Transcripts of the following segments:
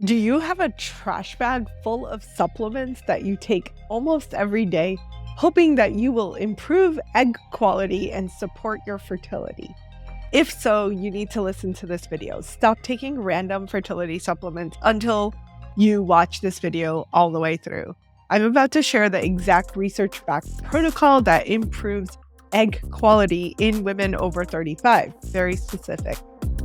Do you have a trash bag full of supplements that you take almost every day, hoping that you will improve egg quality and support your fertility? If so, you need to listen to this video. Stop taking random fertility supplements until you watch this video all the way through. I'm about to share the exact research-backed protocol that improves egg quality in women over 35. Very specific.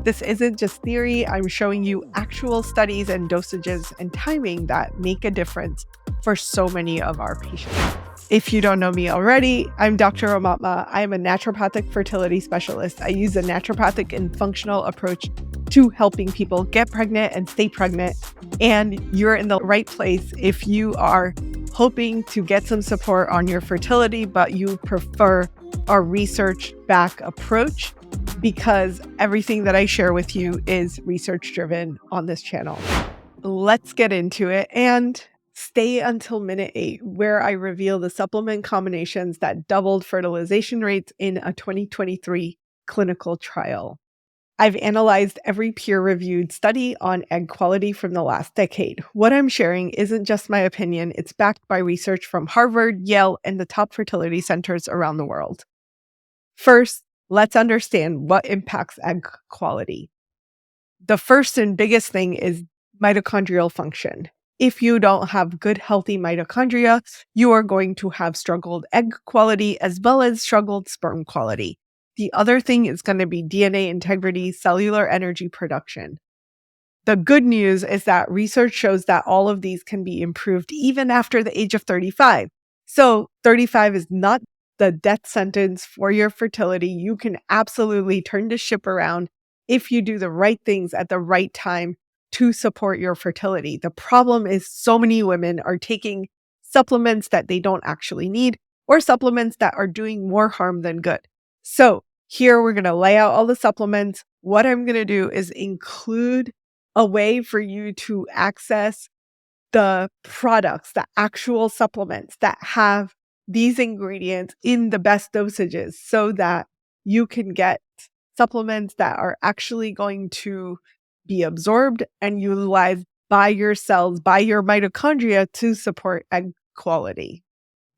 This isn't just theory. I'm showing you actual studies and dosages and timing that make a difference for so many of our patients. If you don't know me already, I'm Dr. Ramatma. I'm a naturopathic fertility specialist. I use a naturopathic and functional approach to helping people get pregnant and stay pregnant. And you're in the right place if you are hoping to get some support on your fertility, but you prefer a research-backed approach, because everything that I share with you is research-driven on this channel. Let's get into it and stay until minute 8, where I reveal the supplement combinations that doubled fertilization rates in a 2023 clinical trial. I've analyzed every peer-reviewed study on egg quality from the last decade. What I'm sharing isn't just my opinion, it's backed by research from Harvard, Yale, and the top fertility centers around the world. First, let's understand what impacts egg quality. The first and biggest thing is mitochondrial function. If you don't have good, healthy mitochondria, you are going to have struggled egg quality as well as struggled sperm quality. The other thing is going to be DNA integrity, cellular energy production. The good news is that research shows that all of these can be improved even after the age of 35. So 35 is not the death sentence for your fertility. You can absolutely turn the ship around if you do the right things at the right time to support your fertility. The problem is so many women are taking supplements that they don't actually need, or supplements that are doing more harm than good. So here we're going to lay out all the supplements. What I'm going to do is include a way for you to access the products, the actual supplements that have these ingredients in the best dosages, so that you can get supplements that are actually going to be absorbed and utilized by your cells, by your mitochondria, to support egg quality.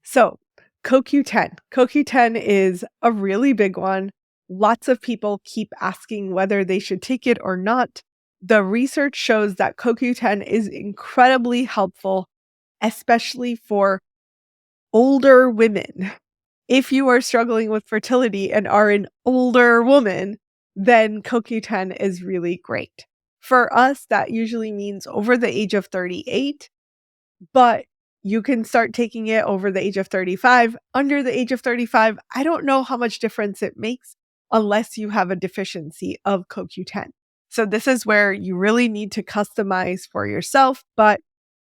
So CoQ10. CoQ10 is a really big one. Lots of people keep asking whether they should take it or not. The research shows that CoQ10 is incredibly helpful, especially for older women. If you are struggling with fertility and are an older woman, then CoQ10 is really great. For us, that usually means over the age of 38, but you can start taking it over the age of 35. Under the age of 35, I don't know how much difference it makes unless you have a deficiency of CoQ10. So this is where you really need to customize for yourself. But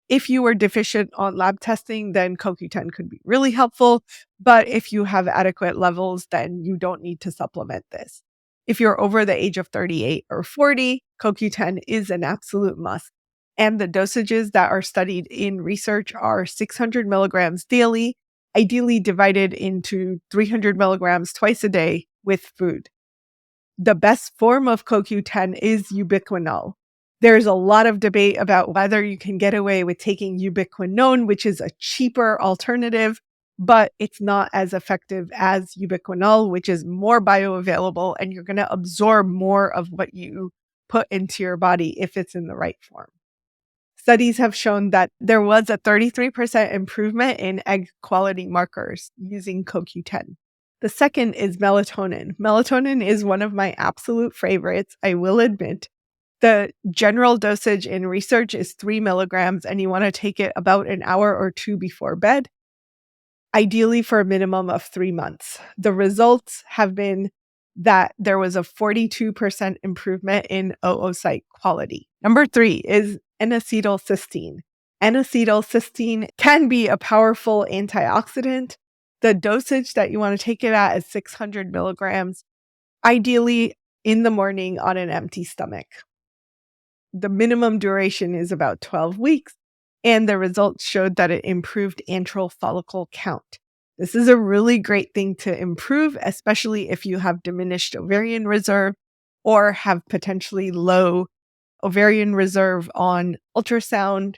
if you are deficient on lab testing, then CoQ10 could be really helpful. But if you have adequate levels, then you don't need to supplement this. If you're over the age of 38 or 40, CoQ10 is an absolute must. And the dosages that are studied in research are 600 milligrams daily, ideally divided into 300 milligrams twice a day with food. The best form of CoQ10 is ubiquinol. There's a lot of debate about whether you can get away with taking ubiquinone, which is a cheaper alternative, but it's not as effective as ubiquinol, which is more bioavailable, and you're going to absorb more of what you put into your body if it's in the right form. Studies have shown that there was a 33% improvement in egg quality markers using CoQ10. The second is melatonin. Melatonin is one of my absolute favorites, I will admit. The general dosage in research is 3 milligrams, and you want to take it about an hour or two before bed, ideally for a minimum of 3 months. The results have been that there was a 42% improvement in oocyte quality. Number 3 is N-Acetylcysteine. N-Acetylcysteine can be a powerful antioxidant. The dosage that you want to take it at is 600 milligrams, ideally in the morning on an empty stomach. The minimum duration is about 12 weeks, and the results showed that it improved antral follicle count. This is a really great thing to improve, especially if you have diminished ovarian reserve or have potentially low ovarian reserve on ultrasound.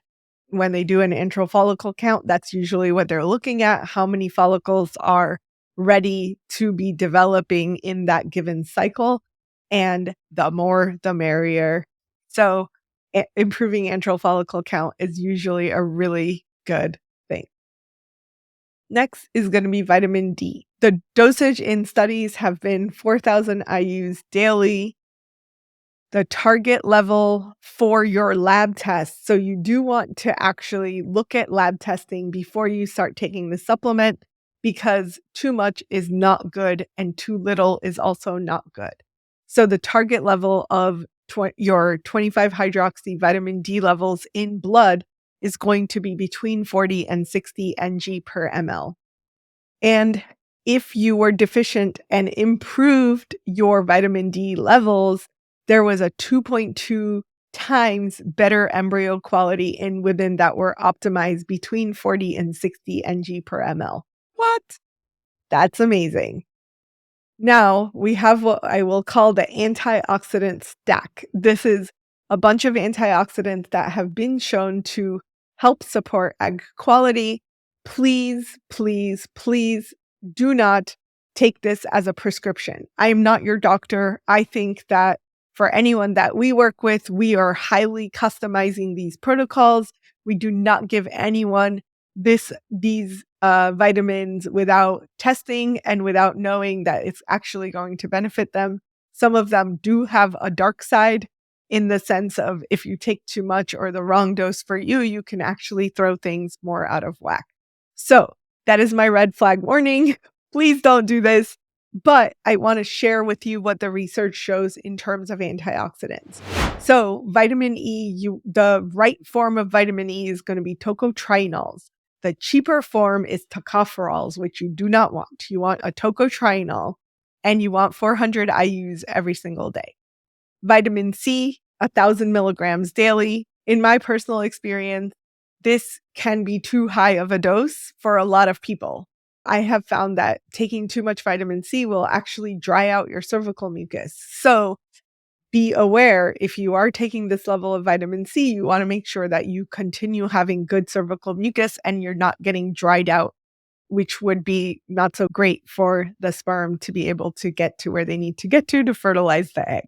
When they do an antral follicle count, that's usually what they're looking at, how many follicles are ready to be developing in that given cycle. And the more, the merrier. So improving antral follicle count is usually a really good thing. Next is going to be vitamin D. The dosage in studies have been 4,000 IUs daily. The target level for your lab tests. So you do want to actually look at lab testing before you start taking the supplement, because too much is not good and too little is also not good. So the target level of your 25-hydroxy vitamin D levels in blood is going to be between 40 and 60 ng per ml. And if you were deficient and improved your vitamin D levels, there was a 2.2 times better embryo quality in women that were optimized between 40 and 60 ng per ml. What? That's amazing. Now we have what I will call the antioxidant stack. This is a bunch of antioxidants that have been shown to help support egg quality. Please, please, please do not take this as a prescription. I am not your doctor. I think that for anyone that we work with, we are highly customizing these protocols. We do not give anyone these vitamins without testing and without knowing that it's actually going to benefit them. Some of them do have a dark side in the sense of if you take too much or the wrong dose for you, you can actually throw things more out of whack. So that is my red flag warning. Please don't do this. But I want to share with you what the research shows in terms of antioxidants. So vitamin E, the right form of vitamin E is going to be tocotrienols. The cheaper form is tocopherols, which you do not want. You want a tocotrienol, and you want 400 IUs every single day. Vitamin C, 1,000 milligrams daily. In my personal experience, this can be too high of a dose for a lot of people. I have found that taking too much vitamin C will actually dry out your cervical mucus. So be aware, if you are taking this level of vitamin C, you want to make sure that you continue having good cervical mucus and you're not getting dried out, which would be not so great for the sperm to be able to get to where they need to get to fertilize the egg.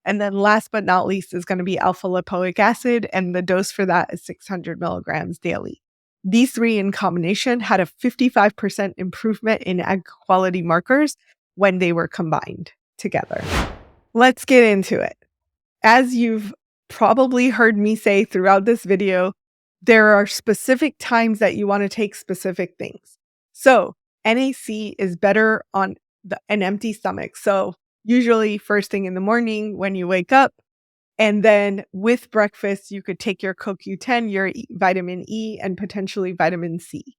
And then last but not least is going to be alpha lipoic acid, and the dose for that is 600 milligrams daily. These three in combination had a 55% improvement in egg quality markers when they were combined together. Let's get into it. As you've probably heard me say throughout this video, there are specific times that you want to take specific things. So NAC is better on an empty stomach. So usually first thing in the morning when you wake up, and then with breakfast, you could take your CoQ10, your vitamin E, and potentially vitamin C.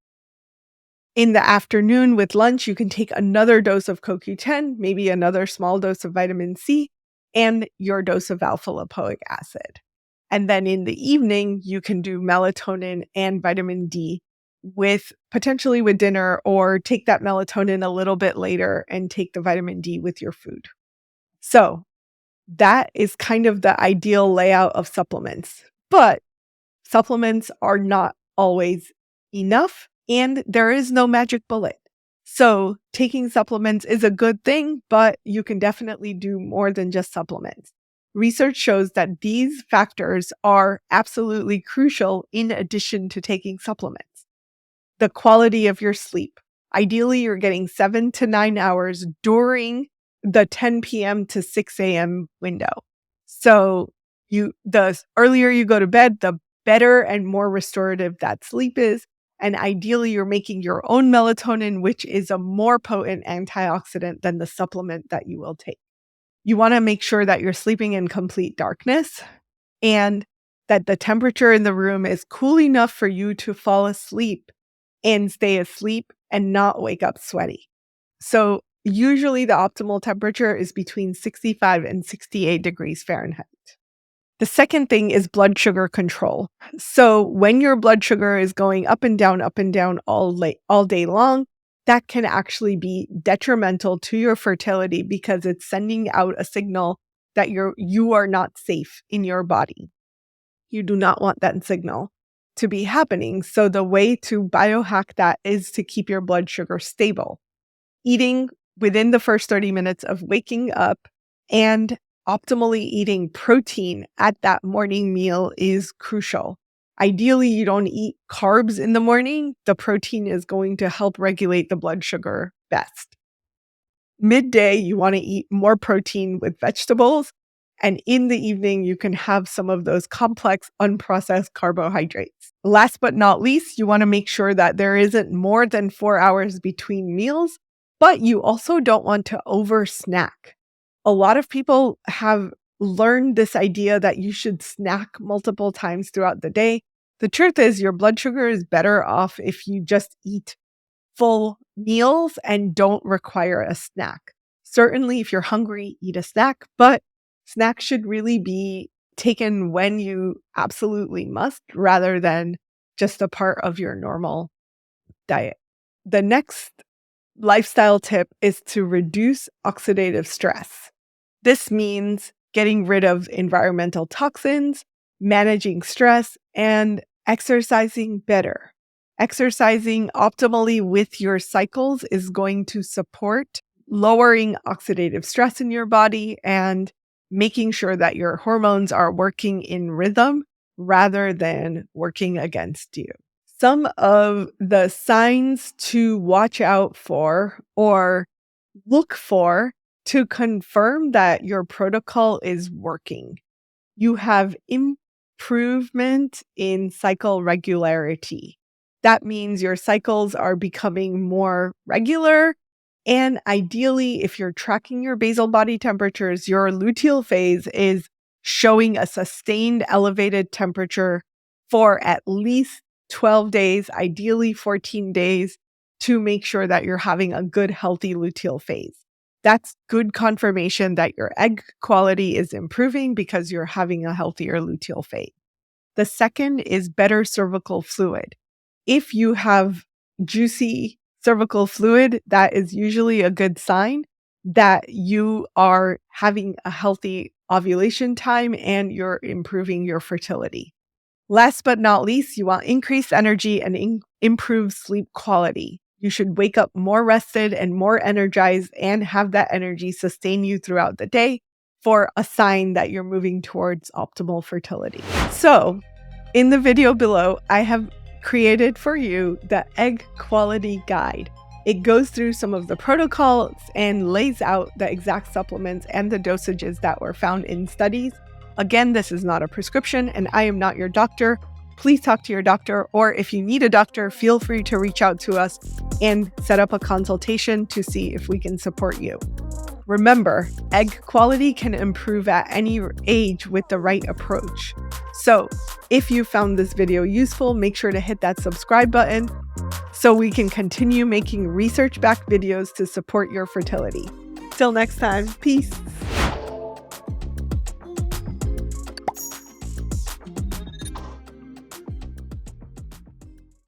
In the afternoon with lunch, you can take another dose of CoQ10, maybe another small dose of vitamin C, and your dose of alpha lipoic acid. And then in the evening, you can do melatonin and vitamin D potentially with dinner, or take that melatonin a little bit later and take the vitamin D with your food. So that is kind of the ideal layout of supplements. But supplements are not always enough, and there is no magic bullet. So taking supplements is a good thing, but you can definitely do more than just supplements. Research shows that these factors are absolutely crucial in addition to taking supplements. The quality of your sleep. Ideally, you're getting 7 to 9 hours during the 10 p.m. to 6 a.m. window. So the earlier you go to bed, the better and more restorative that sleep is. And ideally, you're making your own melatonin, which is a more potent antioxidant than the supplement that you will take. You want to make sure that you're sleeping in complete darkness and that the temperature in the room is cool enough for you to fall asleep and stay asleep and not wake up sweaty. So usually the optimal temperature is between 65 and 68 degrees Fahrenheit. The second thing is blood sugar control. So when your blood sugar is going up and down all day long, that can actually be detrimental to your fertility because it's sending out a signal that you are not safe in your body. You do not want that signal to be happening. So the way to biohack that is to keep your blood sugar stable. Eating within the first 30 minutes of waking up and optimally eating protein at that morning meal is crucial. Ideally, you don't eat carbs in the morning. The protein is going to help regulate the blood sugar best. Midday, you want to eat more protein with vegetables. And in the evening, you can have some of those complex, unprocessed carbohydrates. Last but not least, you want to make sure that there isn't more than 4 hours between meals, but you also don't want to over snack. A lot of people have learned this idea that you should snack multiple times throughout the day. The truth is, your blood sugar is better off if you just eat full meals and don't require a snack. Certainly, if you're hungry, eat a snack, but snacks should really be taken when you absolutely must rather than just a part of your normal diet. The next lifestyle tip is to reduce oxidative stress. This means getting rid of environmental toxins, managing stress, and exercising better. Exercising optimally with your cycles is going to support lowering oxidative stress in your body and making sure that your hormones are working in rhythm rather than working against you. Some of the signs to watch out for or look for to confirm that your protocol is working. You have improvement in cycle regularity. That means your cycles are becoming more regular. And ideally, if you're tracking your basal body temperatures, your luteal phase is showing a sustained elevated temperature for at least 12 days, ideally 14 days, to make sure that you're having a good, healthy luteal phase. That's good confirmation that your egg quality is improving because you're having a healthier luteal phase. The second is better cervical fluid. If you have juicy cervical fluid, that is usually a good sign that you are having a healthy ovulation time and you're improving your fertility. Last but not least, you want increased energy and improved sleep quality. You should wake up more rested and more energized and have that energy sustain you throughout the day for a sign that you're moving towards optimal fertility. So, in the video below, I have created for you the egg quality guide. It goes through some of the protocols and lays out the exact supplements and the dosages that were found in studies. Again, this is not a prescription and I am not your doctor. Please talk to your doctor, or if you need a doctor, feel free to reach out to us and set up a consultation to see if we can support you. Remember, egg quality can improve at any age with the right approach. So, if you found this video useful, make sure to hit that subscribe button so we can continue making research-backed videos to support your fertility. Till next time, peace.